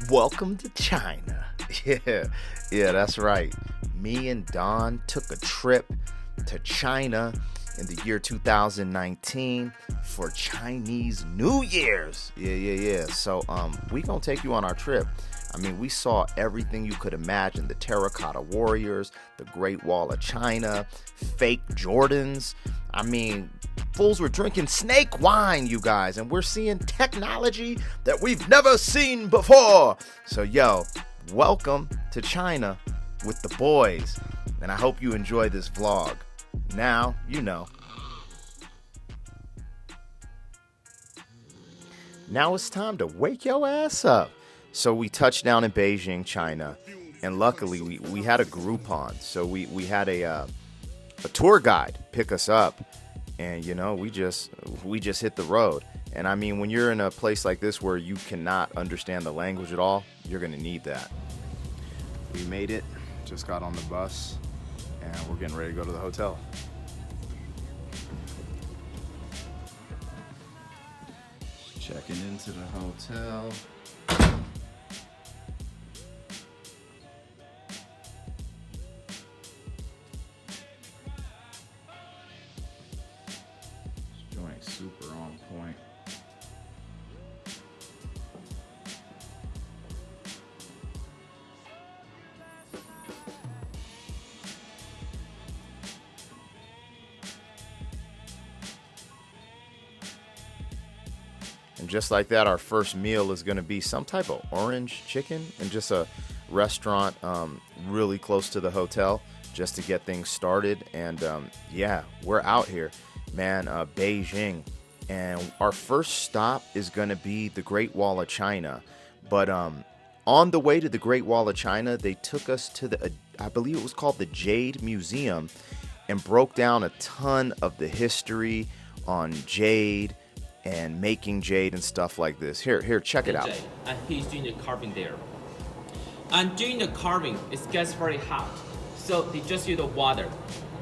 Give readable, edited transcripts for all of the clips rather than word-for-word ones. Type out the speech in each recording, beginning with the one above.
Welcome to China. Yeah, that's right. Me and Don took a trip to China in the year 2019 for Chinese New Year's. Yeah. So, we gonna take you on our trip. I mean, we saw everything you could imagine: the terracotta warriors, the Great Wall of China, fake Jordans. I mean, fools were drinking snake wine, you guys, and we're seeing technology that we've never seen before. So, yo, welcome to China with the boys, and I hope you enjoy this vlog. Now, you know. Now it's time to wake your ass up. So we touched down in Beijing, China, and luckily we had a Groupon. So we had a tour guide pick us up, and you know, we just hit the road. And I mean, when you're in a place like this where you cannot understand the language at all, you're gonna need that. We made it, just got on the bus, and we're getting ready to go to the hotel. Checking into the hotel. Joint super on point. And just like that, our first meal is going to be some type of orange chicken in just a restaurant really close to the hotel, just to get things started. And yeah, we're out here, man, Beijing. And our first stop is going to be the Great Wall of China. But on the way to the Great Wall of China, they took us to the, I believe it was called the Jade Museum, and broke down a ton of the history on jade and making jade and stuff like this. Here, check it out. And he's doing the carving there. And during the carving, it gets very hot. So they just use the water.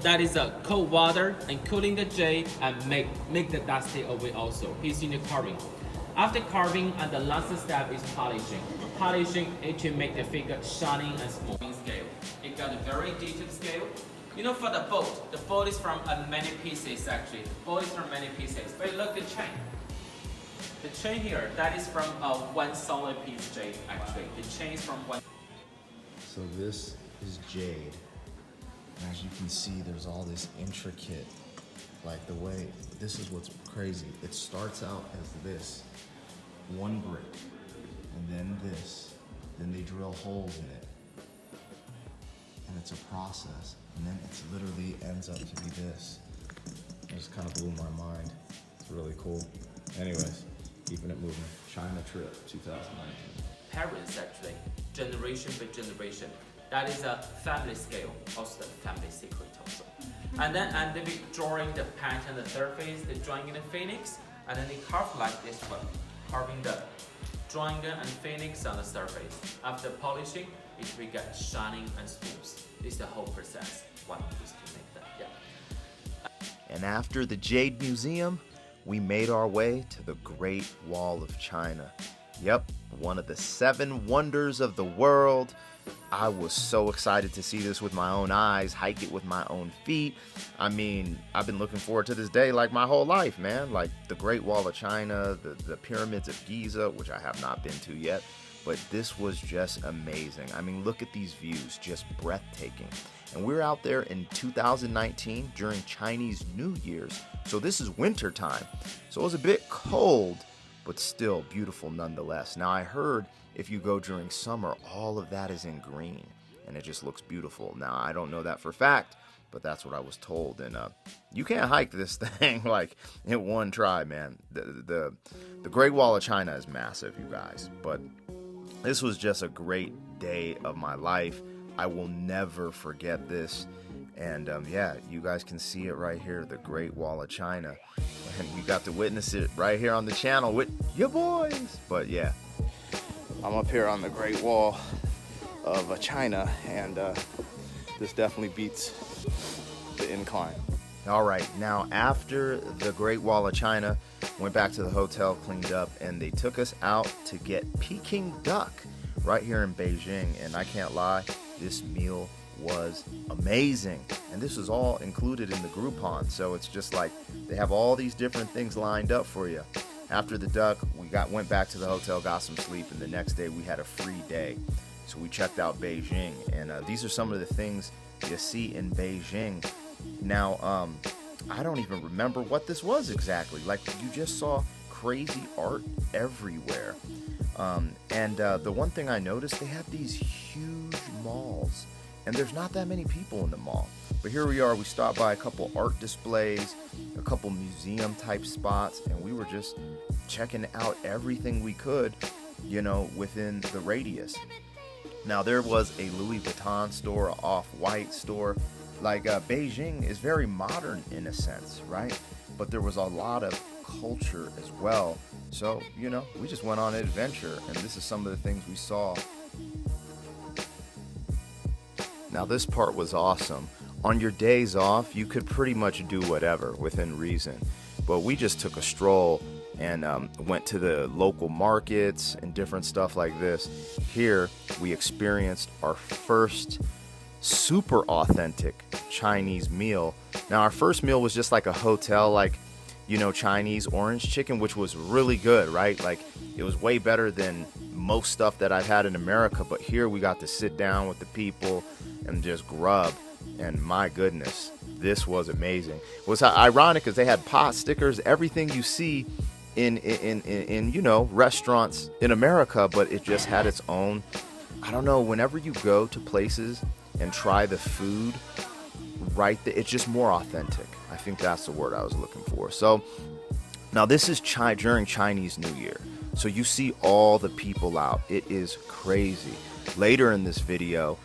That is a cold water and cooling the jade and make the dust stay away also. He's doing the carving. After carving, and the last step is polishing. Polishing it to make the figure shining and smooth. Scale. It got a very detailed scale. You know, for the boat is from many pieces actually. The boat is from many pieces. But look at the chain. The chain here, that is from one solid piece jade actually. The chain is from one. So this is jade. And as you can see, there's all this intricate, like the way, this is what's crazy. It starts out as this, one brick, and then this. Then they drill holes in it. And it's a process. And then it's literally ends up to be this. It just kind of blew my mind. It's really cool. Anyways, keeping it moving. China trip 2019. Parents actually, generation by generation. That is a family scale, also the family secret also. And they be drawing the pattern, the surface, the drawing in the phoenix, and then they carve like this one, carving the dragon and phoenix on the surface. After polishing, it will get shining and smooth. This is the whole process. One is to make that, yeah. And after the Jade Museum, we made our way to the Great Wall of China. Yep, one of the 7 wonders of the world. I was so excited to see this with my own eyes, hike it with my own feet. I mean, I've been looking forward to this day like my whole life, man. Like the Great Wall of China, the pyramids of Giza, which I have not been to yet. But this was just amazing. I mean, look at these views, just breathtaking. And we're out there in 2019 during Chinese New Year's. So this is winter time. So it was a bit cold, but still beautiful nonetheless. Now I heard if you go during summer, all of that is in green and it just looks beautiful. Now I don't know that for a fact, but that's what I was told. And you can't hike this thing like in one try, man. The Great Wall of China is massive, you guys. But this was just a great day of my life. I will never forget this. And yeah, you guys can see it right here, the Great Wall of China. And you got to witness it right here on the channel with your boys. But yeah, I'm up here on the Great Wall of China, and this definitely beats the incline. All right, now after the Great Wall of China, Went back to the hotel, cleaned up, and they took us out to get Peking duck right here in Beijing. And I can't lie, this meal was amazing. And this was all included in the Groupon. So it's just like they have all these different things lined up for you. After the duck, we went back to the hotel, got some sleep, and the next day we had a free day. So we checked out Beijing, and these are some of the things you see in Beijing. Now, I don't even remember what this was exactly. Like, you just saw crazy art everywhere. And the one thing I noticed, they have these huge malls, and there's not that many people in the mall. But here we are, we stopped by a couple art displays, a couple museum type spots, and we were just checking out everything we could, within the radius. Now, there was a Louis Vuitton store, an Off-White store. Like, Beijing is very modern in a sense, right? But there was a lot of culture as well. So, we just went on an adventure, and this is some of the things we saw. Now, this part was awesome. On your days off, you could pretty much do whatever within reason. But we just took a stroll and went to the local markets and different stuff like this. Here, we experienced our first super authentic Chinese meal. Now, our first meal was just like a hotel, Chinese orange chicken, which was really good, right? Like, it was way better than most stuff that I've had in America. But here we got to sit down with the people and just grub. And my goodness, this was amazing. What's ironic is they had pot stickers, everything you see in restaurants in America, but it just had its own. I don't know, whenever you go to places and try the food right there, it's just more authentic. I think that's the word I was looking for. So now this is during Chinese New Year. So you see all the people out. It is crazy. Later in this video,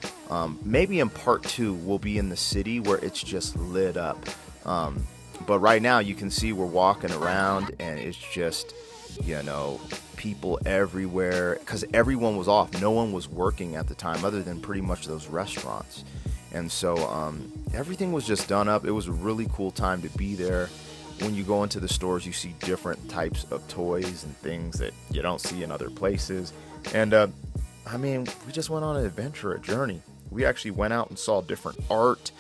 maybe in part 2, we'll be in the city where it's just lit up. But right now you can see we're walking around and it's just, people everywhere because everyone was off. No one was working at the time other than pretty much those restaurants. And so everything was just done up. It was a really cool time to be there. When you go into the stores, you see different types of toys and things that you don't see in other places. And we just went on an adventure, a journey. We actually went out and saw different art.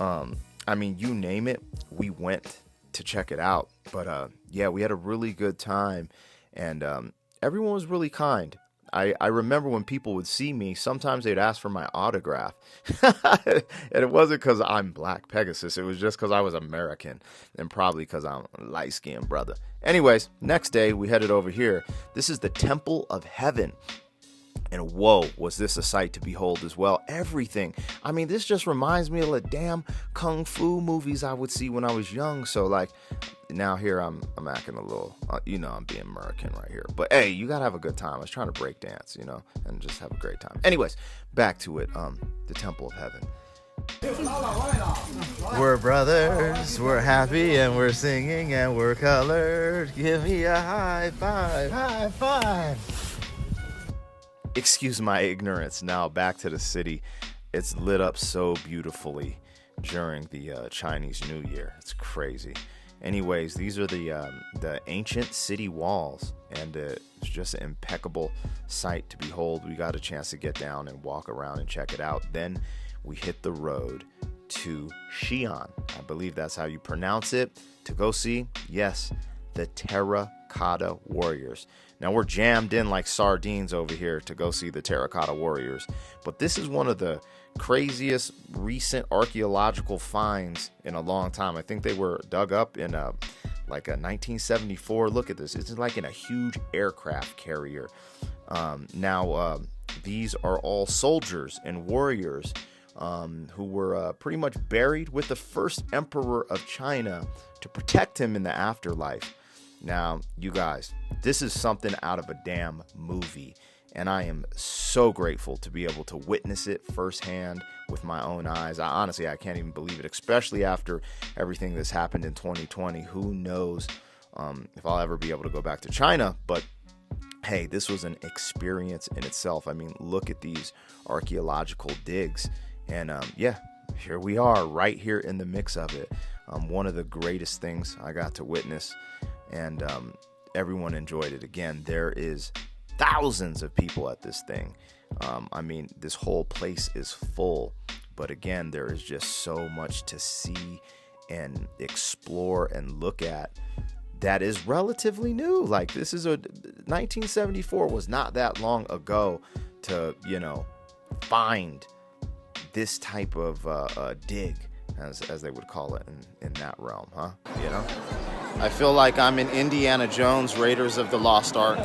You name it, we went to check it out. But we had a really good time, and everyone was really kind. I remember when people would see me, sometimes they'd ask for my autograph. And it wasn't because I'm Black Pegasus. It was just because I was American, and probably because I'm a light-skinned brother. Anyways, next day, we headed over here. This is the Temple of Heaven. And whoa, was this a sight to behold as well. Everything. This just reminds me of the damn kung fu movies I would see when I was young. So, now here I'm acting a little, I'm being American right here. But, hey, you got to have a good time. I was trying to break dance, and just have a great time. Anyways, back to it, the Temple of Heaven. We're brothers, we're happy, and we're singing, and we're colored. Give me a high five, high five. Excuse my ignorance. Now back to the city. It's lit up so beautifully during the Chinese New Year. It's crazy. Anyways, these are the ancient city walls, and it's just an impeccable sight to behold. We got a chance to get down and walk around and check it out. Then we hit the road to Xi'an. I believe that's how you pronounce it. To go see, yes, the Terracotta Warriors. Now, we're jammed in like sardines over here to go see the Terracotta Warriors. But this is one of the craziest recent archaeological finds in a long time. I think they were dug up in a 1974. Look at this. It's like in a huge aircraft carrier. These are all soldiers and warriors who were pretty much buried with the first emperor of China to protect him in the afterlife. Now, you guys, this is something out of a damn movie, and I am so grateful to be able to witness it firsthand with my own eyes. I can't even believe it, especially after everything that's happened in 2020. Who knows if I'll ever be able to go back to China, but hey, this was an experience in itself. Look at these archaeological digs, and here we are right here in the mix of it. One of the greatest things I got to witness. and everyone enjoyed it. Again, there is thousands of people at this thing. I mean, this whole place is full, but again, there is just so much to see and explore and look at that is relatively new. Like, this is 1974 was not that long ago to, find this type of dig, as they would call it in that realm, huh? I feel like I'm in Indiana Jones, Raiders of the Lost Ark.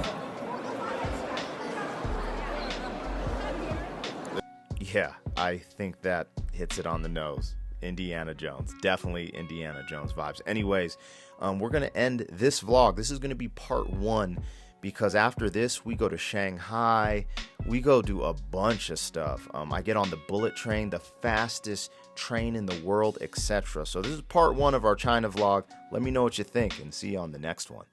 Yeah, I think that hits it on the nose. Indiana Jones. Definitely Indiana Jones vibes. Anyways, we're going to end this vlog. This is going to be part 1, because after this, we go to Shanghai. We go do a bunch of stuff. I get on the bullet train, the fastest train in the world, etc. So this is part 1 of our China vlog. Let me know what you think, and see you on the next one.